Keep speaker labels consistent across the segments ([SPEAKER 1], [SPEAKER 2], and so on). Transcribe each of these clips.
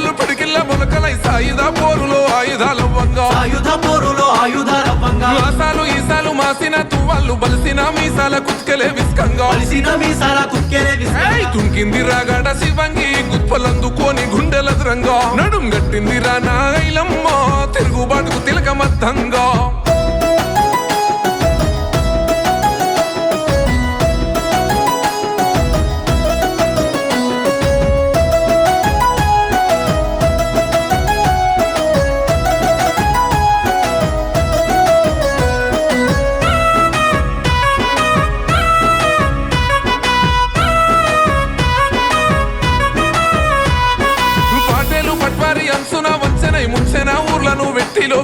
[SPEAKER 1] వాళ్ళు పిడికిళ్ళ మొలకలై సాయుధ పోరులో ఆయుధాలవ్వంగా ఆసాలు ఈసాలు మాసిన తువ్వాళ్ళు బలిసిన మీసాల కుత్కెలే విస్కంగా తుంకింది రాగాడ శివంగి గుప్పలందుకోని గుండెల ద్రంగా నడుం గట్టింది రా నాయలమ్మ తిరుగుబాటుకు తిలకమద్దంగా ముంచెన ఊర్లను వెట్టిలో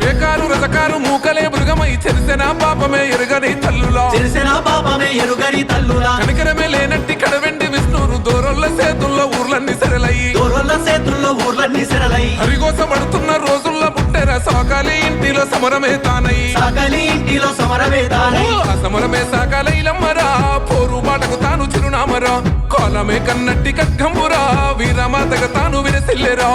[SPEAKER 1] బేకారు రజకారు మూకలే మృగమై చెరిసెన పాపమే ఎరుగని తల్లులా కనికరమే లేనట్టి కడవెండి విష్ణురు దూరొల్ల సేతుల్లో ఊర్లన్నీ సెరలై హరిగోసపడుతున్న రోజుల్లో పుట్టెర సాకాలి ఇంటిలో సమరమే తానై ఆ సమరమే సాకాలైలమ్మరా పోరు బాటకు తాను చిరునామరా కాలమే కన్నట్టి కగ్గంబురా వీరమాతగ తాను విరసిల్లెరా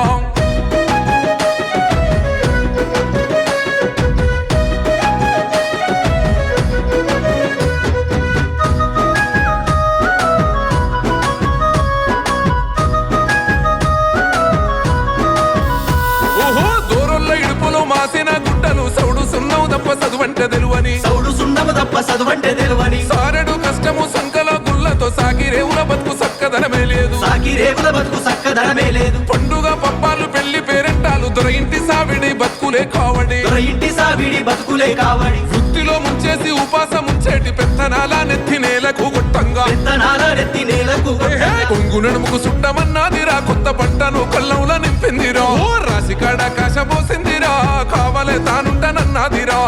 [SPEAKER 1] మాసిన గుడ్డలు సౌడు సున్నవు తప్ప చదువంటే తెలువని సారెడు కష్టము సంకల గుళ్ళతో సాగిరేవుల బతుకు సక్కదనమే లేదు పండుగ పప్పాలు పెళ్లి పేరెంటాలు దొరయింటి సావిడి బతుకులే కావడి వృత్తిలో ముంచేసి ఉపాస ముంచేటి పెత్తనాల నెత్తి నేలకు కొట్టంగా కొంగు నడుముకు సుట్టమన్నాదిరా కొత్త పంటను కళ్ళంల నింపిందిరా రాశి కాడ కాశపోసిందిరా కావాలే తానుంటానన్నాదిరా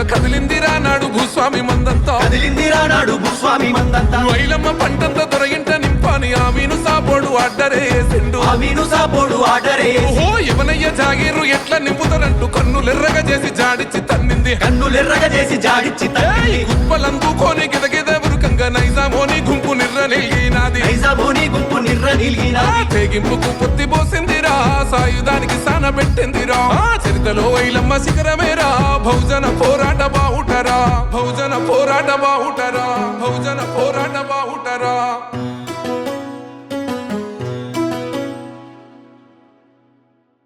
[SPEAKER 1] కదిలిందిరా నాడు భూస్వామి మందంతా వైలమ్మ పంటంతా దొరయింట నింపాని ఆమీను సాపోడు ఆర్డరే ఎవనయ్య జాగీరు ఎట్లా నింపుతారంటూ కన్నులెర్రగా చేసి జాడిచ్చి తన్నింది గుప్పలందుకోని గిదగిద ఉరుకంగా నైజామోని గుంపు నిర్ర నిలిగినాది తెగింపుకు పొత్తి పోసిందిరా సాయుధానికి సాన పెట్టిందిరా చరితలో వైలమ్మ శిఖరమేరా బహుజన పోరాట బావుటరా